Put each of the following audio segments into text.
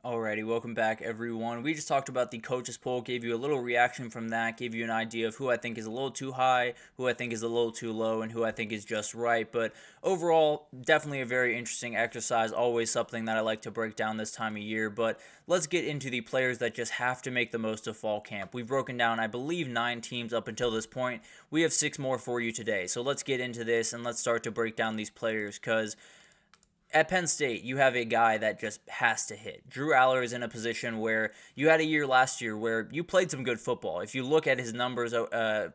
Alrighty, welcome back everyone. We just talked about the coaches poll, gave you a little reaction from that, gave you an idea of who I think is a little too high, who I think is a little too low, and who I think is just right. But overall, definitely a very interesting exercise, always something that I like to break down this time of year. But let's get into the players that just have to make the most of fall camp. We've broken down, I believe, 9 teams up until this point. We have 6 more for you today. So let's get into this and let's start to break down these players because at Penn State, you have a guy that just has to hit. Drew Allar is in a position where you had a year last year where you played some good football. If you look at his numbers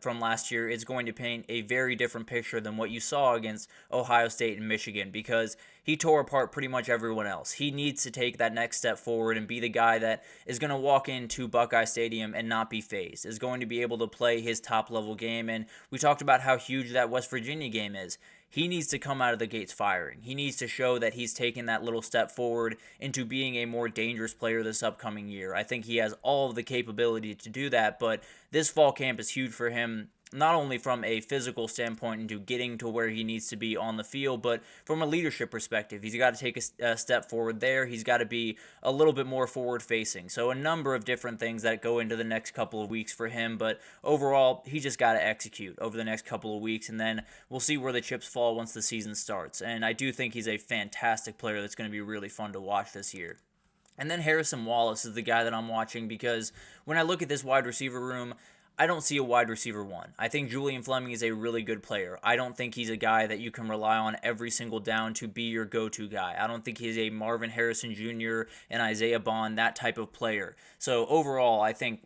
from last year, it's going to paint a very different picture than what you saw against Ohio State and Michigan because he tore apart pretty much everyone else. He needs to take that next step forward and be the guy that is going to walk into Buckeye Stadium and not be phased, is going to be able to play his top level game. And we talked about how huge that West Virginia game is. He needs to come out of the gates firing. He needs to show that he's taken that little step forward into being a more dangerous player this upcoming year. I think he has all of the capability to do that, but this fall camp is huge for him, not only from a physical standpoint into getting to where he needs to be on the field, but from a leadership perspective. He's got to take a step forward there. He's got to be a little bit more forward facing. So a number of different things that go into the next couple of weeks for him, but overall, he just got to execute over the next couple of weeks, and then we'll see where the chips fall once the season starts. And I do think he's a fantastic player that's going to be really fun to watch this year. And then Harrison Wallace is the guy that I'm watching because when I look at this wide receiver room, I don't see a wide receiver one. I think Julian Fleming is a really good player. I don't think he's a guy that you can rely on every single down to be your go-to guy. I don't think he's a Marvin Harrison Jr. and Isaiah Bond, that type of player. So overall, I think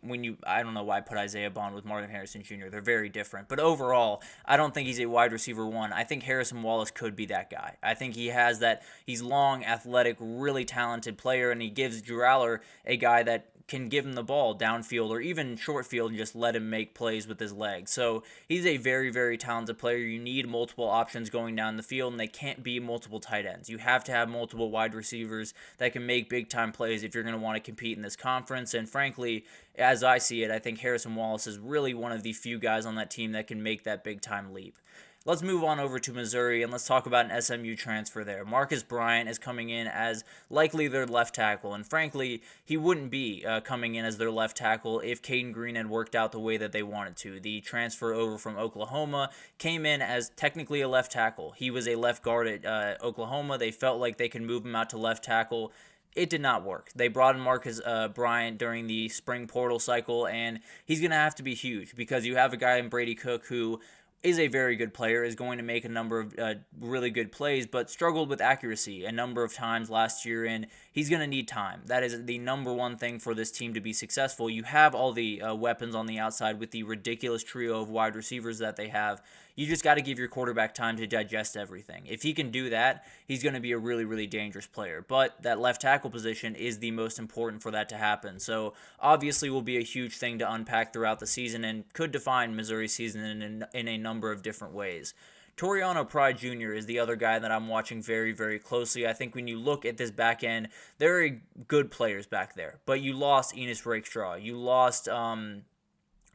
I don't know why I put Isaiah Bond with Marvin Harrison Jr. They're very different. But overall, I don't think he's a wide receiver one. I think Harrison Wallace could be that guy. I think he has that. He's long, athletic, really talented player, and he gives Drew Allar a guy that can give him the ball downfield or even short field and just let him make plays with his legs. So he's a very, very talented player. You need multiple options going down the field, and they can't be multiple tight ends. You have to have multiple wide receivers that can make big-time plays if you're going to want to compete in this conference. And frankly, as I see it, I think Harrison Wallace is really one of the few guys on that team that can make that big-time leap. Let's move on over to Missouri and let's talk about an SMU transfer there. Marcus Bryant is coming in as likely their left tackle, and frankly, he wouldn't be coming in as their left tackle if Caden Green had worked out the way that they wanted to. The transfer over from Oklahoma came in as technically a left tackle. He was a left guard at Oklahoma. They felt like they could move him out to left tackle. It did not work. They brought in Marcus Bryant during the spring portal cycle, and he's going to have to be huge because you have a guy in Brady Cook who is a very good player, is going to make a number of really good plays, but struggled with accuracy a number of times last year, and he's going to need time. That is the number one thing for this team to be successful. You have all the weapons on the outside with the ridiculous trio of wide receivers that they have. You just got to give your quarterback time to digest everything. If he can do that, he's going to be a really, really dangerous player. But that left tackle position is the most important for that to happen. So obviously will be a huge thing to unpack throughout the season and could define Missouri's season in a number of different ways. Toriano Pride Jr. is the other guy that I'm watching very, very closely. I think when you look at this back end, there are good players back there. But you lost Enos Rakestraw. You lost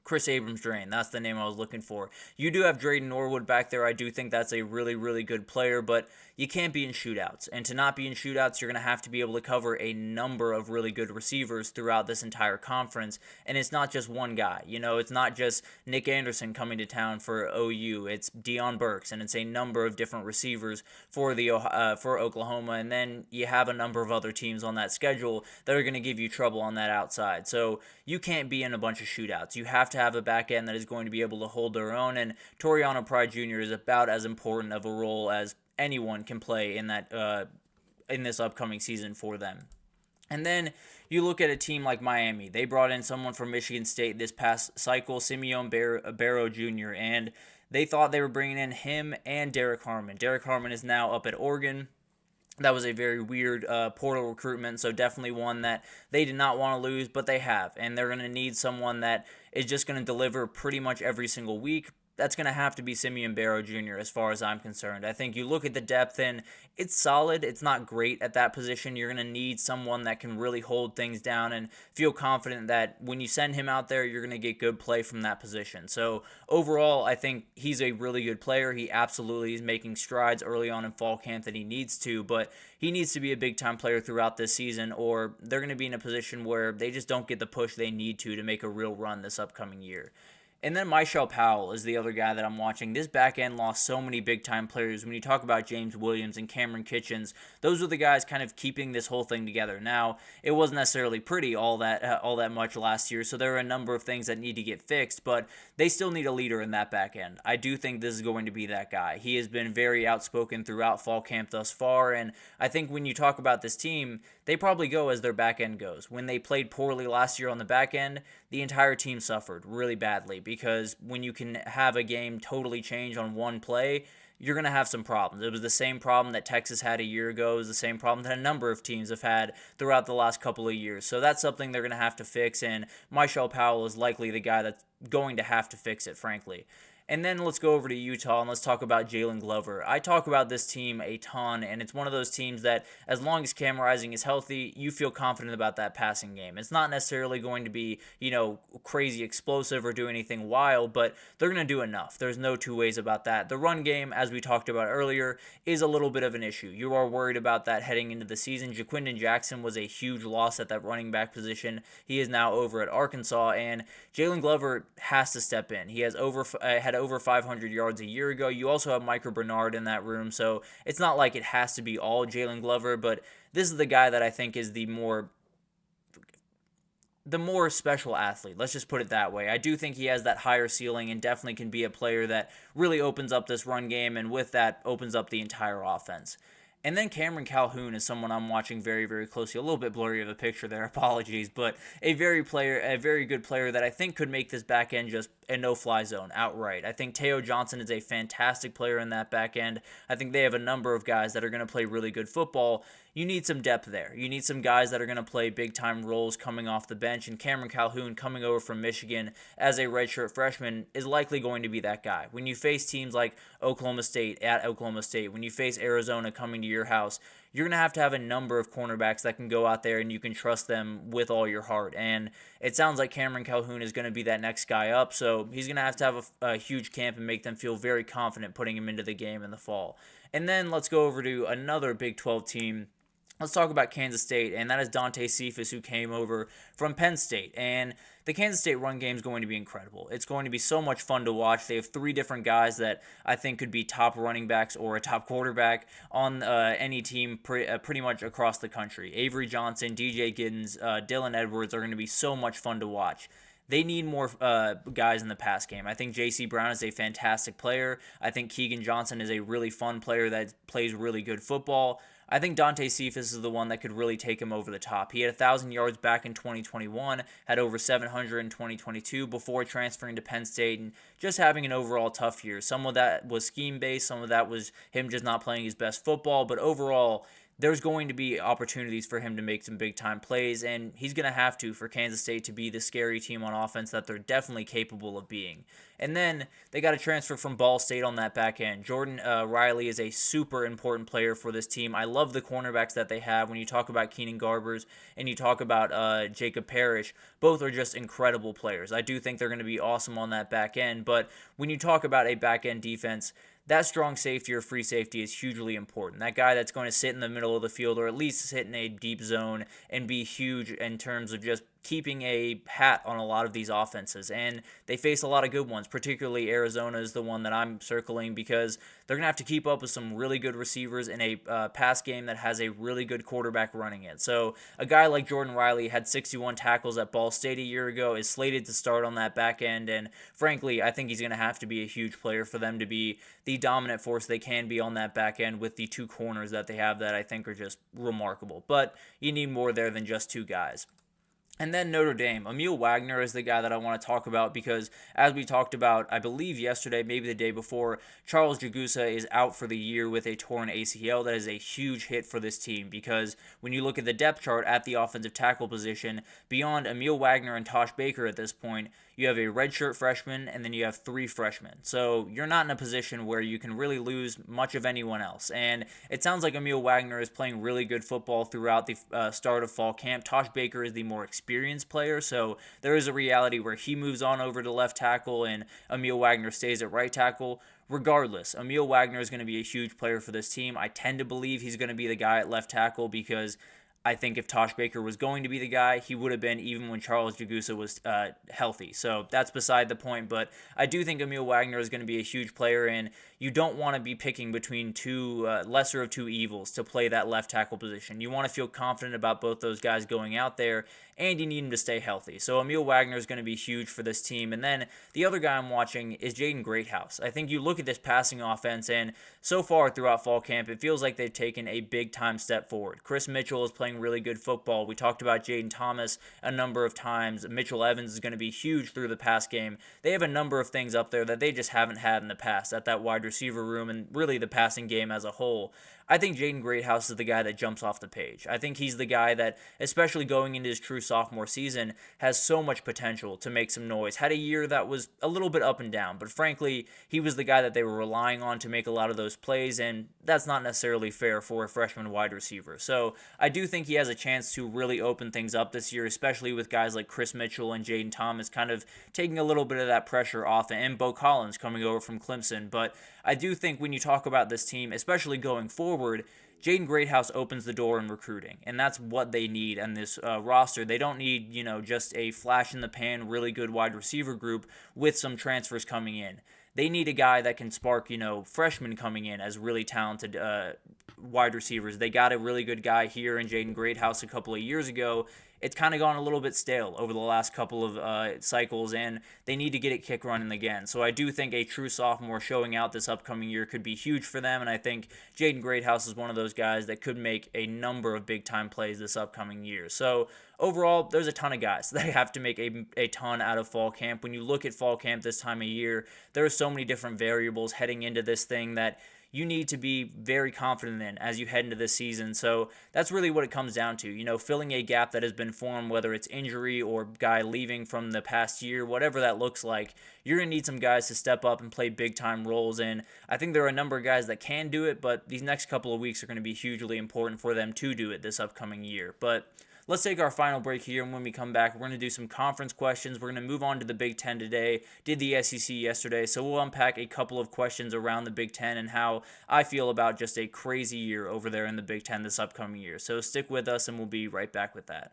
Chris Abrams-Drain. That's the name I was looking for. You do have Drayden Norwood back there. I do think that's a really, really good player, but you can't be in shootouts. And to not be in shootouts, you're going to have to be able to cover a number of really good receivers throughout this entire conference. And it's not just one guy. You know, it's not just Nick Anderson coming to town for OU. It's Deion Burks, and it's a number of different receivers for Oklahoma. And then you have a number of other teams on that schedule that are going to give you trouble on that outside. So you can't be in a bunch of shootouts. You have to have a back end that is going to be able to hold their own. And Toriano Pride Jr. is about as important of a role as anyone can play in that in this upcoming season for them. And then you look at a team like Miami. They brought in someone from Michigan State this past cycle, Simeon Barrow Jr., and they thought they were bringing in him and Derek Harmon. Derek Harmon is now up at Oregon. That was a very weird portal recruitment, so definitely one that they did not want to lose, but they have. And they're going to need someone that is just going to deliver pretty much every single week. that's going to have to be Simeon Barrow Jr. as far as I'm concerned. I think you look at the depth and it's solid. It's not great at that position. You're going to need someone that can really hold things down and feel confident that when you send him out there, you're going to get good play from that position. So overall, I think he's a really good player. He absolutely is making strides early on in fall camp that he needs to, but he needs to be a big-time player throughout this season, or they're going to be in a position where they just don't get the push they need to make a real run this upcoming year. And then Myshel Powell is the other guy that I'm watching. This back end lost so many big-time players. When you talk about James Williams and Cameron Kitchens, those were the guys kind of keeping this whole thing together. Now, it wasn't necessarily pretty all that much last year, so there are a number of things that need to get fixed, but they still need a leader in that back end. I do think this is going to be that guy. He has been very outspoken throughout fall camp thus far, and I think when you talk about this team, they probably go as their back end goes. When they played poorly last year on the back end, the entire team suffered really badly, because when you can have a game totally change on one play, you're going to have some problems. It was the same problem that Texas had a year ago. It was the same problem that a number of teams have had throughout the last couple of years. So that's something they're going to have to fix, and Myshel Powell is likely the guy that's going to have to fix it, frankly. And then let's go over to Utah and let's talk about Jalen Glover. I talk about this team a ton, and it's one of those teams that as long as Cam Rising is healthy, you feel confident about that passing game. It's not necessarily going to be, crazy explosive or do anything wild, but they're going to do enough. There's no two ways about that. The run game, as we talked about earlier, is a little bit of an issue. You are worried about that heading into the season. Jaquindon Jackson was a huge loss at that running back position. He is now over at Arkansas, and Jalen Glover has to step in. He has had over 500 yards a year ago. You also have Micah Bernard in that room, so it's not like it has to be all Jalen Glover, but this is the guy that I think is the more special athlete. Let's just put it that way. I do think he has that higher ceiling and definitely can be a player that really opens up this run game, and with that opens up the entire offense. And then Cameron Calhoun is someone I'm watching very, very closely. A little bit blurry of a picture there, apologies, but a very good player that I think could make this back end just a no-fly zone outright. I think Teo Johnson is a fantastic player in that back end. I think they have a number of guys that are going to play really good football. You need some depth there. You need some guys that are going to play big-time roles coming off the bench, and Cameron Calhoun coming over from Michigan as a redshirt freshman is likely going to be that guy. When you face teams like Oklahoma State at Oklahoma State, when you face Arizona coming to your house, you're going to have a number of cornerbacks that can go out there and you can trust them with all your heart. And it sounds like Cameron Calhoun is going to be that next guy up, so he's going to have a huge camp and make them feel very confident putting him into the game in the fall. And then let's go over to another Big 12 team. Let's talk about Kansas State, and that is Dante Cephas, who came over from Penn State. And the Kansas State run game is going to be incredible. It's going to be so much fun to watch. They have three different guys that I think could be top running backs or a top quarterback on any team pretty much across the country. Avery Johnson, DJ Giddens, Dylan Edwards are going to be so much fun to watch. They need more guys in the pass game. I think J.C. Brown is a fantastic player. I think Keegan Johnson is a really fun player that plays really good football. I think Dante Cephas is the one that could really take him over the top. He had 1,000 yards back in 2021, had over 700 in 2022 before transferring to Penn State and just having an overall tough year. Some of that was scheme-based, some of that was him just not playing his best football, but overall, there's going to be opportunities for him to make some big-time plays, and he's going to have to for Kansas State to be the scary team on offense that they're definitely capable of being. And then they got a transfer from Ball State on that back end. Jordan Riley is a super important player for this team. I love the cornerbacks that they have. When you talk about Keenan Garbers and you talk about Jacob Parrish, both are just incredible players. I do think they're going to be awesome on that back end, but when you talk about a back end defense, that strong safety or free safety is hugely important. That guy that's going to sit in the middle of the field or at least sit in a deep zone and be huge in terms of just keeping a hat on a lot of these offenses. And they face a lot of good ones, particularly Arizona is the one that I'm circling because they're going to have to keep up with some really good receivers in a pass game that has a really good quarterback running it. So a guy like Jordan Riley had 61 tackles at Ball State a year ago, is slated to start on that back end, and frankly, I think he's going to have to be a huge player for them to be the dominant force they can be on that back end with the two corners that they have that I think are just remarkable. But you need more there than just two guys. And then Notre Dame. Emil Wagner is the guy that I want to talk about because, as we talked about, I believe yesterday, maybe the day before, Charles Jagusa is out for the year with a torn ACL. That is a huge hit for this team because when you look at the depth chart at the offensive tackle position, beyond Emil Wagner and Tosh Baker at this point, you have a redshirt freshman and then you have three freshmen. So you're not in a position where you can really lose much of anyone else. And it sounds like Emil Wagner is playing really good football throughout the start of fall camp. Tosh Baker is the more experienced player, so there is a reality where he moves on over to left tackle and Emil Wagner stays at right tackle. Regardless, Emil Wagner is going to be a huge player for this team. I tend to believe he's going to be the guy at left tackle because I think if Tosh Baker was going to be the guy, he would have been even when Charles Jagusa was healthy. So that's beside the point. But I do think Emil Wagner is going to be a huge player, and you don't want to be picking between two lesser of two evils to play that left tackle position. You want to feel confident about both those guys going out there, and you need them to stay healthy. So Emil Wagner is going to be huge for this team. And then the other guy I'm watching is Jaden Greathouse. I think you look at this passing offense, and so far throughout fall camp, it feels like they've taken a big time step forward. Chris Mitchell is playing really good football. We talked about Jaden Thomas a number of times. Mitchell Evans is going to be huge through the pass game. They have a number of things up there that they just haven't had in the past at that wide receiver room and really the passing game as a whole. I think Jaden Greathouse is the guy that jumps off the page. I think he's the guy that, especially going into his true sophomore season, has so much potential to make some noise. Had a year that was a little bit up and down, but frankly, he was the guy that they were relying on to make a lot of those plays, and that's not necessarily fair for a freshman wide receiver. So I do think he has a chance to really open things up this year, especially with guys like Chris Mitchell and Jaden Thomas kind of taking a little bit of that pressure off, and Bo Collins coming over from Clemson. But I do think when you talk about this team, especially going forward, Jaden Greathouse opens the door in recruiting, and that's what they need on this roster. They don't need, just a flash in the pan, really good wide receiver group with some transfers coming in. They need a guy that can spark, freshmen coming in as really talented wide receivers. They got a really good guy here in Jaden Greathouse a couple of years ago. It's kind of gone a little bit stale over the last couple of cycles, and they need to get it kick running again. So I do think a true sophomore showing out this upcoming year could be huge for them, and I think Jaden Greathouse is one of those guys that could make a number of big-time plays this upcoming year. So overall, there's a ton of guys that have to make a ton out of fall camp. When you look at fall camp this time of year, there are so many different variables heading into this thing that you need to be very confident in as you head into this season. So that's really what it comes down to, filling a gap that has been formed, whether it's injury or guy leaving from the past year, whatever that looks like. You're going to need some guys to step up and play big time roles. And I think there are a number of guys that can do it, but these next couple of weeks are going to be hugely important for them to do it this upcoming year. But let's take our final break here, and when we come back, we're going to do some conference questions. We're going to move on to the Big Ten today. Did the SEC yesterday, so we'll unpack a couple of questions around the Big Ten and how I feel about just a crazy year over there in the Big Ten this upcoming year. So stick with us, and we'll be right back with that.